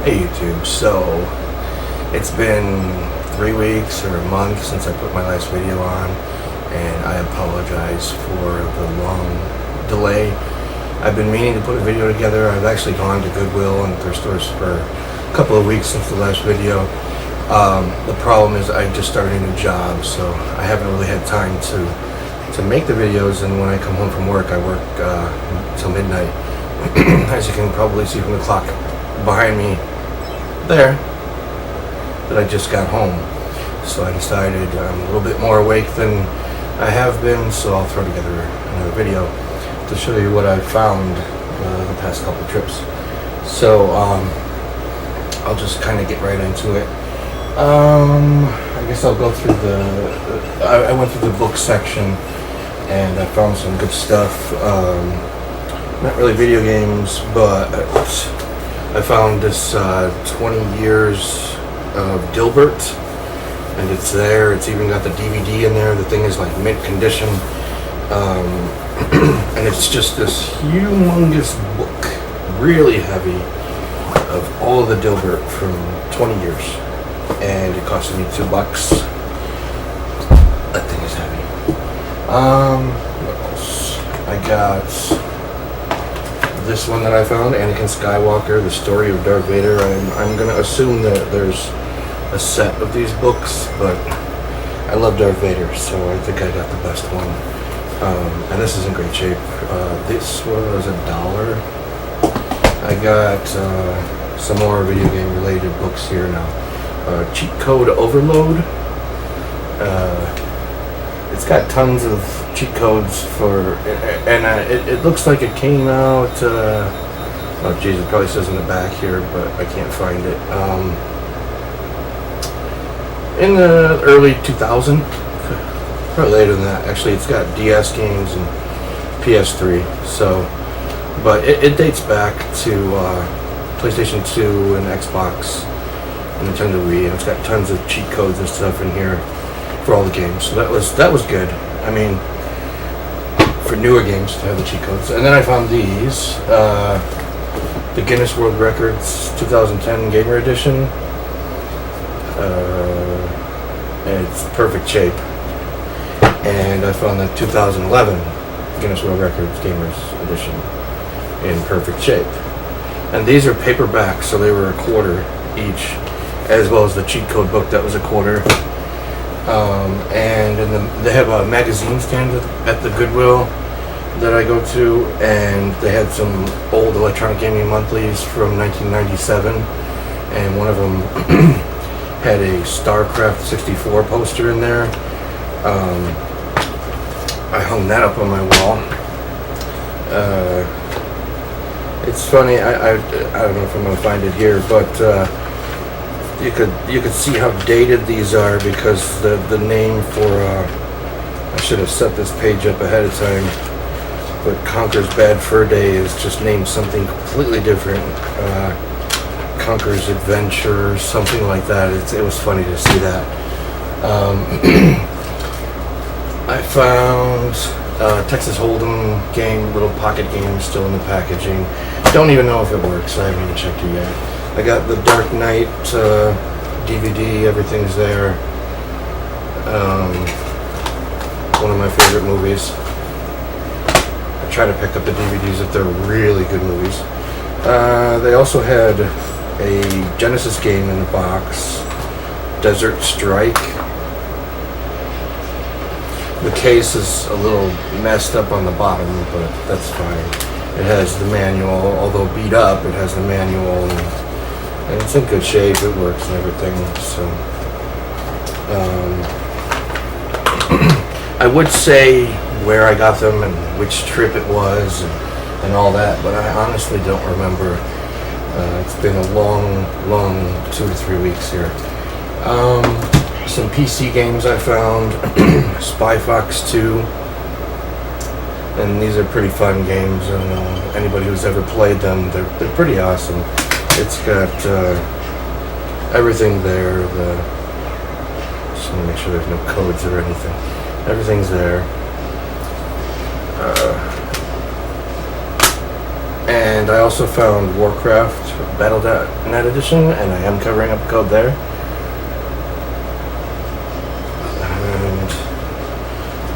Hey YouTube, so it's been 3 weeks or a month since I put my last video on, and I apologize for the long delay. I've been meaning to put a video together. I've actually gone to Goodwill and thrift stores for a couple of weeks since the last video. The problem is I just started a new job, so I haven't really had time to make the videos, and when I come home from work I work till midnight. As you can probably see from the clock behind me there, that I just got home. So I decided I'm a little bit more awake than I have been, so I'll throw together another video to show you what I found the past couple trips. So I'll just kind of get right into it. I guess I'll go through I went through the book section and I found some good stuff. Not really video games, but I found this 20 years of Dilbert, and it's there. It's even got the DVD in there. The thing is like mint condition, and it's just this humongous book, really heavy, of all of the Dilbert from 20 years, and it costed me $2. That thing is heavy. What else? I got this one that I found, Anakin Skywalker, The Story of Darth Vader. I'm going to assume that there's a set of these books, but I love Darth Vader, so I think I got the best one. And this is in great shape. This was $1. I got some more video game related books here now. Cheat Code Overload. It's got tons of cheat codes for, and it looks like it came out, oh geez, it probably says in the back here, but I can't find it, in the early 2000s, probably later than that. Actually, it's got DS games and PS3, so, but it dates back to PlayStation 2 and Xbox and Nintendo Wii, and it's got tons of cheat codes and stuff in here for all the games, so that was good. I mean, for newer games to have the cheat codes. And then I found these, the Guinness World Records 2010 Gamer Edition. And it's perfect shape. And I found the 2011 Guinness World Records Gamers Edition in perfect shape. And these are paperback, so they were $0.25 each, as well as the cheat code book that was $0.25. And they have a magazine stand at the Goodwill that I go to, and they had some old electronic gaming monthlies from 1997, and one of them had a StarCraft 64 poster in there. I hung that up on my wall. It's funny, I don't know if I'm going to find it here, but you could see how dated these are, because the name for I should have set this page up ahead of time, but Conker's Bad Fur Day is just named something completely different. Conker's Adventure, something like that. It was funny to see that. I found Texas Hold'em game, little pocket game, still in the packaging. Don't even know if it works. I haven't even checked it yet. I got the Dark Knight DVD, everything's there. One of my favorite movies. I try to pick up the DVDs if they're really good movies. They also had a Genesis game in the box, Desert Strike. The case is a little messed up on the bottom, but that's fine. It has the manual, although beat up, it has the manual, and it's in good shape, it works and everything, so. I would say where I got them and which trip it was and all that, but I honestly don't remember. It's been a long 2 to 3 weeks here. Some PC games I found, Spy Fox 2, and these are pretty fun games. I don't know, anybody who's ever played them, they're pretty awesome. It's got everything there. Just want to make sure there's no codes or anything. Everything's there. And I also found Warcraft Battle.net edition, and I am covering up a code there. And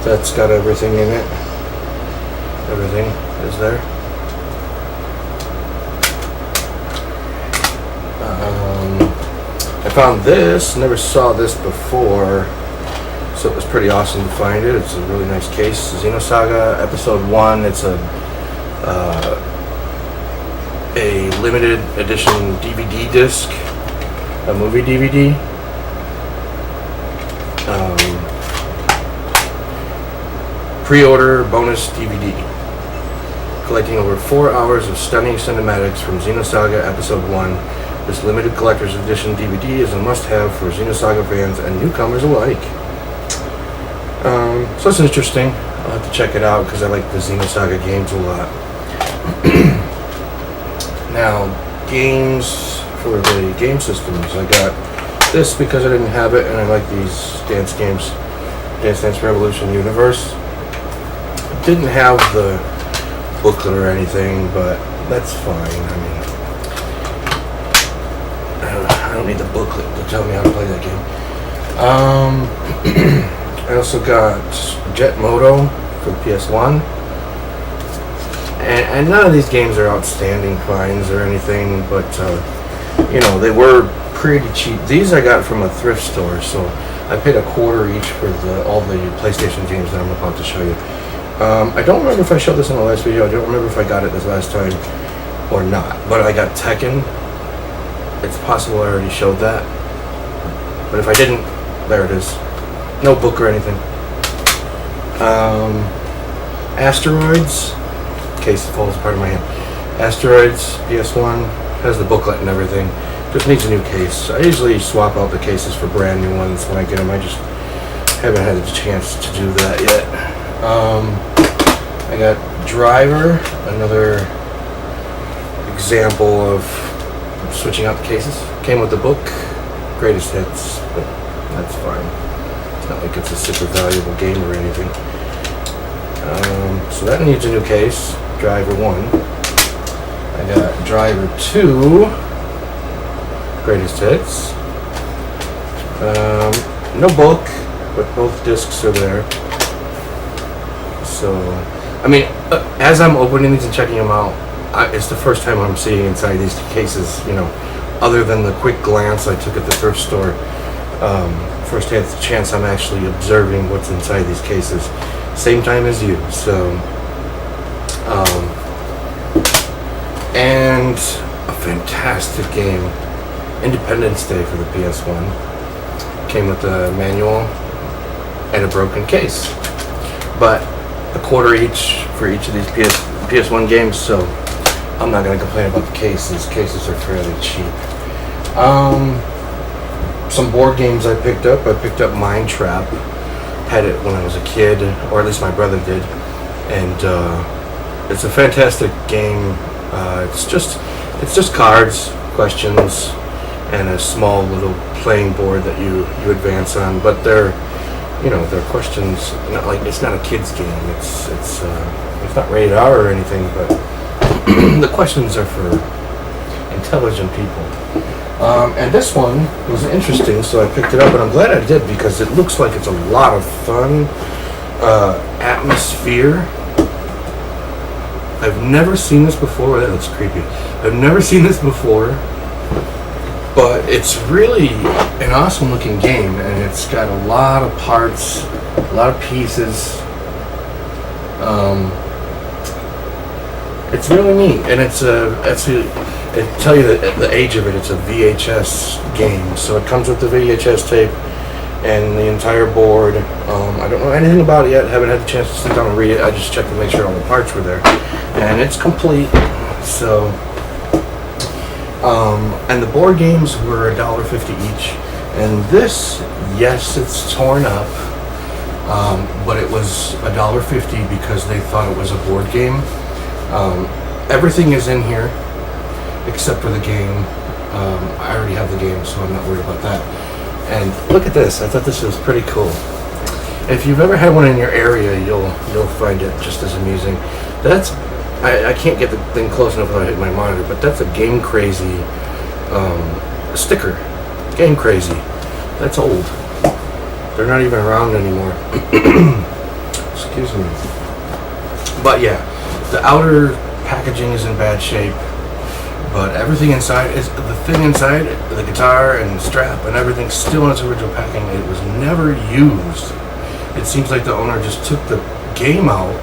that's got everything in it. Everything is there. I found this, never saw this before, so it was pretty awesome to find it. It's a really nice case. Xenosaga Episode 1. It's a limited edition DVD disc, a movie DVD. Pre-order bonus DVD. Collecting over 4 hours of stunning cinematics from Xenosaga Episode 1. This limited collector's edition DVD is a must-have for Xenosaga fans and newcomers alike. So it's interesting. I'll have to check it out because I like the Xenosaga games a lot. Now, games for the game systems. I got this because I didn't have it, and I like these Dance games. Dance Dance Revolution Universe. Didn't have the booklet or anything, but that's fine. I mean, I don't need the booklet to tell me how to play that game. I also got Jet Moto for PS1. And none of these games are outstanding finds or anything, but you know, they were pretty cheap. These I got from a thrift store, so I paid $0.25 each for all the PlayStation games that I'm about to show you. I don't remember if I showed this in the last video. I don't remember if I got it this last time or not, but I got Tekken. It's possible I already showed that, but if I didn't, there it is. No book or anything. Asteroids. Case falls apart in my hand. Asteroids, PS1, has the booklet and everything. Just needs a new case. I usually swap out the cases for brand new ones when I get them. I just haven't had the chance to do that yet. I got Driver, another example of switching out the cases. Came with the book, greatest hits, but that's fine. It's not like it's a super valuable game or anything. So that needs a new case. Driver 1. I got Driver 2, greatest hits. No book, but both discs are there. So, I mean, as I'm opening these and checking them out, it's the first time I'm seeing inside these cases, you know, other than the quick glance I took at the thrift store. First chance I'm actually observing what's inside these cases. Same time as you, so. And a fantastic game, Independence Day for the PS1. Came with a manual and a broken case. But $0.25 each for each of these PS1 games, so I'm not going to complain about the cases. Cases are fairly cheap. Some board games I picked up. I picked up Mind Trap. Had it when I was a kid, or at least my brother did. And it's a fantastic game. It's just cards, questions, and a small little playing board that you advance on. But they're questions. Not like it's not a kid's game. It's not rated R or anything, but the questions are for intelligent people. And this one was interesting, so I picked it up, and I'm glad I did because it looks like it's a lot of fun. Atmosphere. I've never seen this before. That looks creepy. I've never seen this before, but it's really an awesome looking game, and it's got a lot of parts, a lot of pieces. It's really neat, and I tell you the age of it. It's a VHS game, so it comes with the VHS tape and the entire board. I don't know anything about it yet. Haven't had the chance to sit down and read it. I just checked to make sure all the parts were there, and it's complete. So, and the board games were $1.50 each, and this, yes, it's torn up, but it was $1.50 because they thought it was a board game. Everything is in here except for the game. I already have the game, so I'm not worried about that. And look at this. I thought this was pretty cool. If you've ever had one in your area, you'll find it just as amusing. That's I can't get the thing close enough without hitting my monitor, but that's a Game Crazy sticker. Game Crazy. That's old. They're not even around anymore. Excuse me. But yeah, the outer packaging is in bad shape, but everything inside is the thing inside, the guitar and strap and everything's still in its original packing. It was never used. It seems like the owner just took the game out,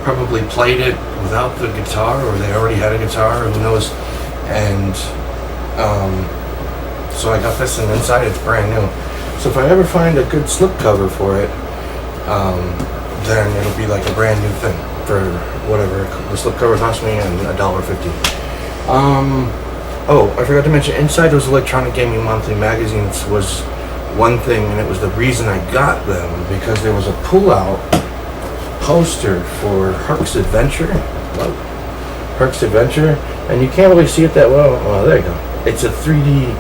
probably played it without the guitar, or they already had a guitar, who knows. And so I got this, and inside it's brand new. So if I ever find a good slipcover for it, then it'll be like a brand new thing for whatever the slipcover cost me, and $1.50. Oh, I forgot to mention, inside those Electronic Gaming Monthly magazines was one thing, and it was the reason I got them, because there was a pull-out poster for Herc's Adventure. Whoa. Herc's Adventure, and you can't really see it that well. Oh, there you go. It's a 3D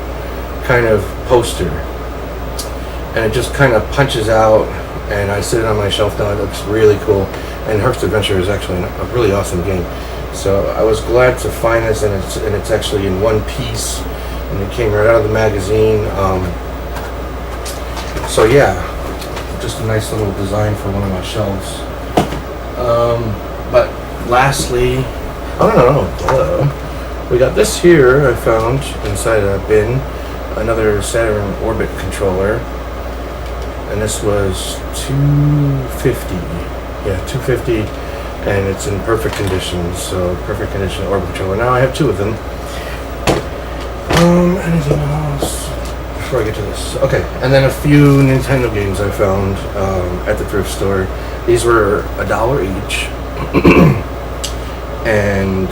kind of poster, and it just kind of punches out, and I sit it on my shelf now. It looks really cool, and Herc's Adventure is actually a really awesome game. So I was glad to find this, and it's actually in one piece, and it came right out of the magazine. So yeah, just a nice little design for one of my shelves. But lastly, we got this here I found inside a bin, another Saturn Orbit controller, and this was $250. Yeah, $250, and it's in perfect condition. So perfect condition Orbit controller. Now I have two of them. Anything else before I get to this? Okay, and then a few Nintendo games I found at the thrift store. These were $1 each, and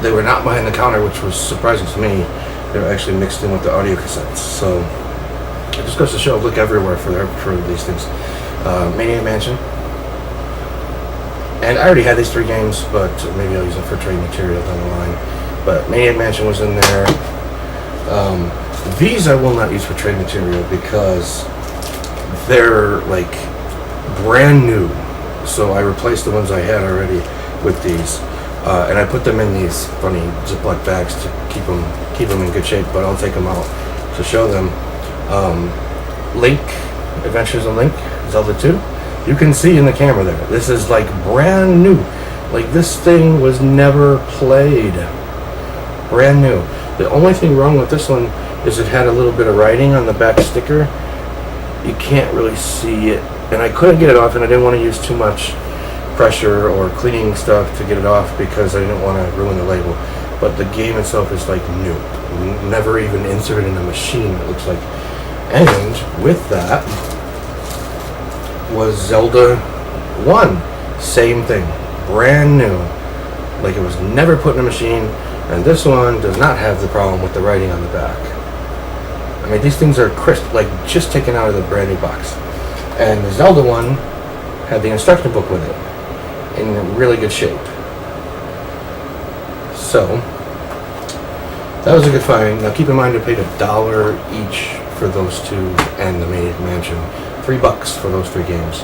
they were not behind the counter, which was surprising to me. They were actually mixed in with the audio cassettes. So it just goes to show, look everywhere for these things. Maniac Mansion. And I already had these three games, but maybe I'll use them for trade material down the line. But Maniac Mansion was in there. These I will not use for trade material because they're like brand new. So I replaced the ones I had already with these. And I put them in these funny Ziploc bags to keep them in good shape, but I'll take them out to show them. Link, Adventures in Link, Zelda 2. You can see in the camera there, this is like brand new. Like this thing was never played. Brand new. The only thing wrong with this one is it had a little bit of writing on the back sticker. You can't really see it, and I couldn't get it off, and I didn't want to use too much pressure or cleaning stuff to get it off because I didn't want to ruin the label. But the game itself is like new, never even inserted in a machine, it looks like. And with that was Zelda 1, same thing, brand new, like it was never put in a machine. And this one does not have the problem with the writing on the back. I mean, these things are crisp, like just taken out of the brand new box. And the Zelda one had the instruction book with it in really good shape. So that was a good find. Now keep in mind I paid $1 each for those two and the Maniac Mansion. $3 for those three games.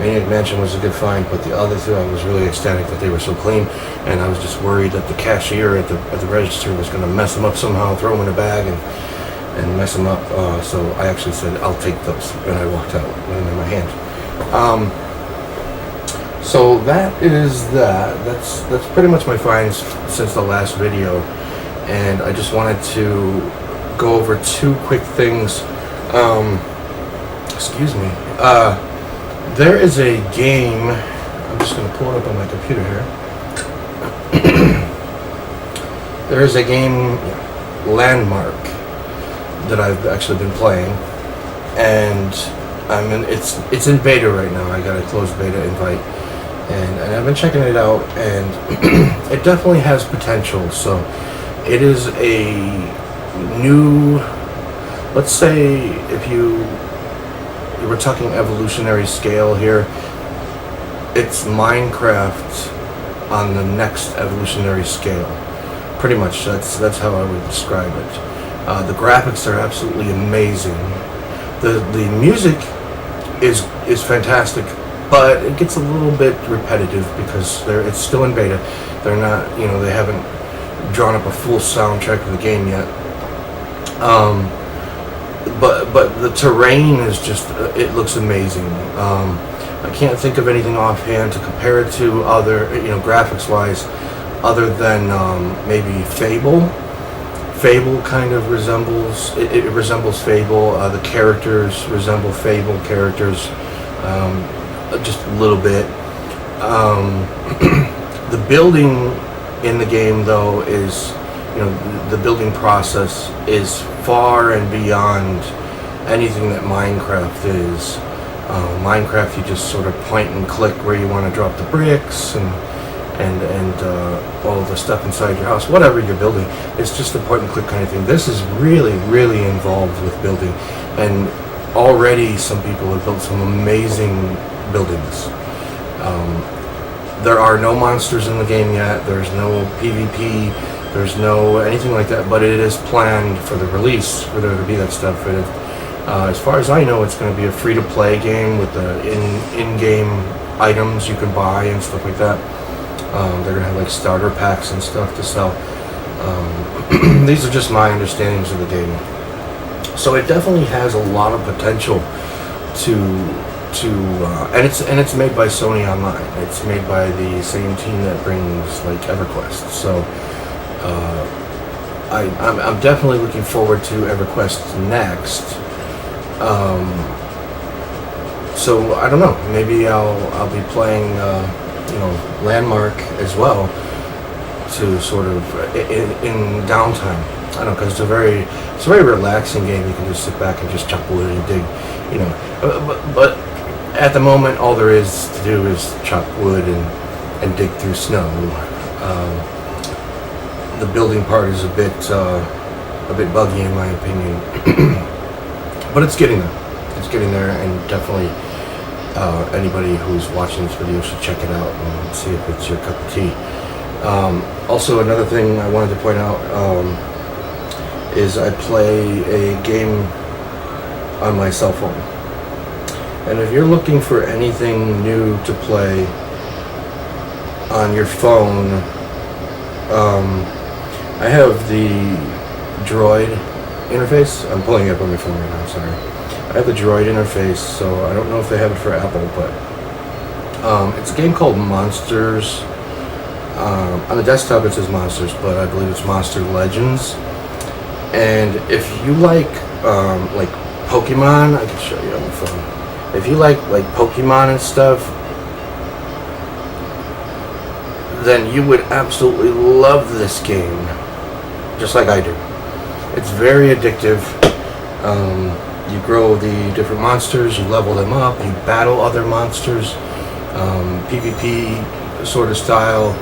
Maniac Mansion was a good find, but the other two I was really ecstatic that they were so clean, and I was just worried that the cashier at the register was going to mess them up somehow, throw them in a bag and mess them up. So I actually said, I'll take those, and I walked out with them in my hand. So that is that. That's pretty much my finds since the last video, and I just wanted to go over two quick things. Excuse me. There is a game, I'm just going to pull it up on my computer here. There is a game, Landmark, that I've actually been playing, and it's in beta right now. I got a closed beta invite, and I've been checking it out, and it definitely has potential. So it is a new, let's say if we're talking evolutionary scale here, it's Minecraft on the next evolutionary scale. Pretty much, that's how I would describe it. The graphics are absolutely amazing. The music is fantastic, but it gets a little bit repetitive because it's still in beta. They're not, they haven't drawn up a full soundtrack of the game yet. But the terrain is just, it looks amazing. I can't think of anything offhand to compare it to other, graphics wise, other than maybe Fable. Fable kind of resembles, it resembles Fable. The characters resemble Fable characters, just a little bit. The building in the game, though, is, the building process is far and beyond anything that Minecraft is. Minecraft, you just sort of point and click where you want to drop the bricks and all the stuff inside your house, whatever you're building. It's just a point and click kind of thing. This is really, really involved with building, and already some people have built some amazing buildings. There are no monsters in the game yet. There's no PvP. There's no anything like that, but it is planned for the release for there to be that stuff. As far as I know, it's going to be a free-to-play game with the in-game items you can buy and stuff like that. They're going to have like starter packs and stuff to sell. These are just my understandings of the game. So it definitely has a lot of potential and it's made by Sony Online. It's made by the same team that brings like EverQuest. So I'm definitely looking forward to EverQuest next. So I don't know. Maybe I'll be playing Landmark as well to sort of in downtime. I don't know, because it's a very relaxing game. You can just sit back and just chop wood and dig, But at the moment, all there is to do is chop wood and dig through snow. The building part is a bit buggy in my opinion, but it's getting there. It's getting there, and definitely anybody who's watching this video should check it out and see if it's your cup of tea. Also, another thing I wanted to point out is I play a game on my cell phone. And if you're looking for anything new to play on your phone, I have the Droid interface. I'm pulling it up on my phone right now, sorry. I have the Droid interface, so I don't know if they have it for Apple, but it's a game called Monsters. On the desktop it says Monsters, but I believe it's Monster Legends. And if you like Pokemon, I can show you on the phone. If you like Pokemon and stuff, then you would absolutely love this game, just like I do. It's very addictive. You grow the different monsters, you level them up, you battle other monsters, PvP sort of style.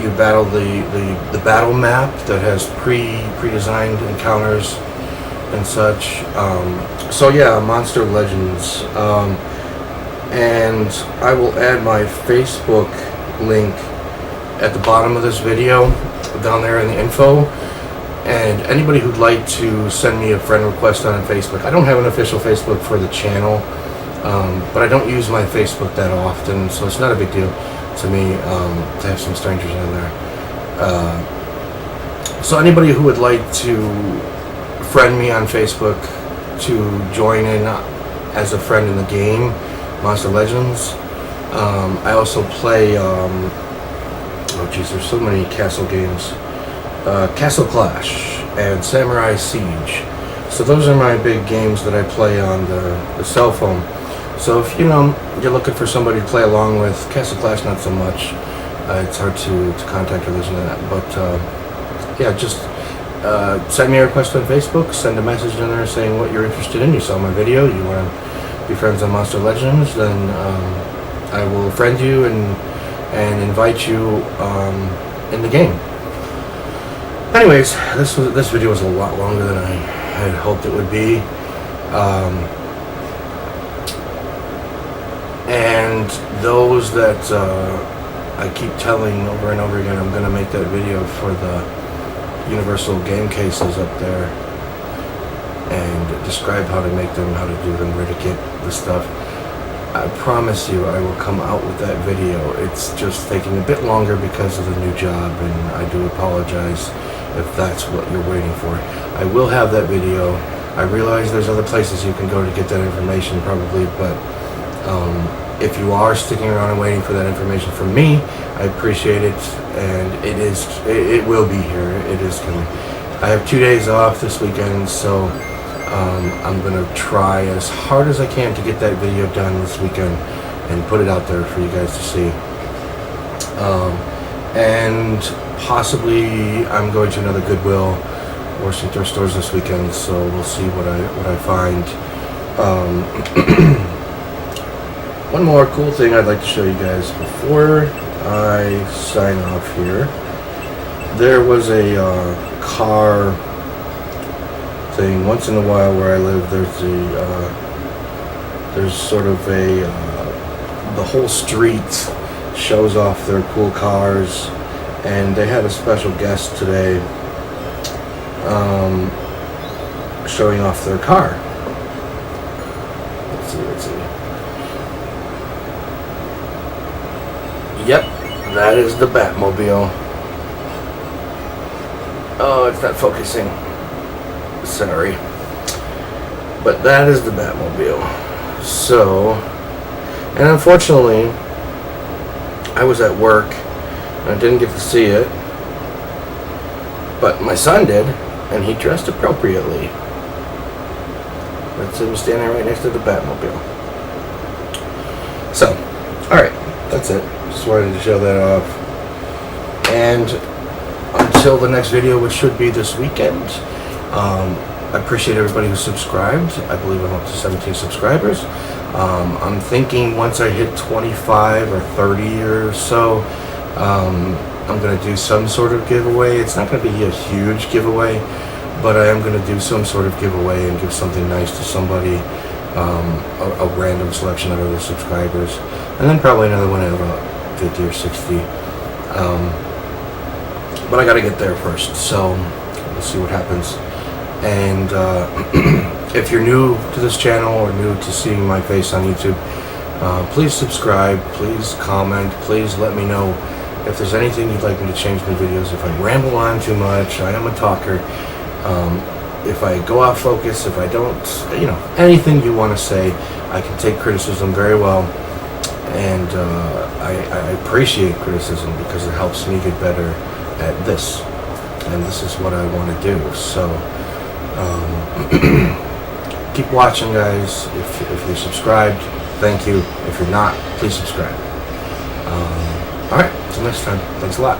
You battle the battle map that has pre-designed encounters and such. So yeah, Monster Legends. And I will add my Facebook link at the bottom of this video, down there in the info. And anybody who'd like to send me a friend request on Facebook, I don't have an official Facebook for the channel, but I don't use my Facebook that often, so it's not a big deal to me to have some strangers on there. So anybody who would like to friend me on Facebook to join in as a friend in the game, Monster Legends. I also play, there's so many castle games. Castle Clash and Samurai Siege. So those are my big games that I play on the cell phone. So if you're looking for somebody to play along with, Castle Clash not so much. It's hard to contact or listen to that. But yeah, just send me a request on Facebook, send a message in there saying what you're interested in. You saw my video, you want to be friends on Monster Legends, then I will friend you and invite you in the game. Anyways, this video was a lot longer than I had hoped it would be. And those that I keep telling over and over again, I'm going to make that video for the universal game cases up there and describe how to make them, how to do them, where to get the stuff. I promise you I will come out with that video. It's just taking a bit longer because of the new job, and I do apologize if that's what you're waiting for. I will have that video. I realize there's other places you can go to get that information probably, but if you are sticking around and waiting for that information from me, I appreciate it, and it will be here. It is coming. I have 2 days off this weekend, so I'm gonna try as hard as I can to get that video done this weekend and put it out there for you guys to see. And possibly I'm going to another Goodwill or some thrift stores this weekend, so we'll see what I find. One more cool thing I'd like to show you guys before I sign off here. There was a car thing once in a while where I live. There's sort of the whole street shows off their cool cars, and they had a special guest today showing off their car. Let's see. Yep, that is the Batmobile. Oh, it's not focusing. Sorry. But that is the Batmobile. So, and unfortunately, I was at work and I didn't get to see it. But my son did, and he dressed appropriately. That's him standing right next to the Batmobile. So, alright, that's it. Just wanted to show that off. And until the next video, which should be this weekend, I appreciate everybody who subscribed. I believe I'm up to 17 subscribers. I'm thinking once I hit 25 or 30 or so, I'm going to do some sort of giveaway. It's not going to be a huge giveaway, but I am going to do some sort of giveaway and give something nice to somebody, a random selection out of the subscribers, and then probably another one at about 50 or 60. But I got to get there first, so we'll see what happens. And if you're new to this channel or new to seeing my face on YouTube, please subscribe, please comment, please let me know if there's anything you'd like me to change in the videos. If I ramble on too much, I am a talker. If I go off focus, if I don't, anything you want to say, I can take criticism very well. And I appreciate criticism because it helps me get better at this. And this is what I want to do. So keep watching, guys. If you're subscribed, thank you. If you're not, please subscribe. Alright, until next time. Thanks a lot.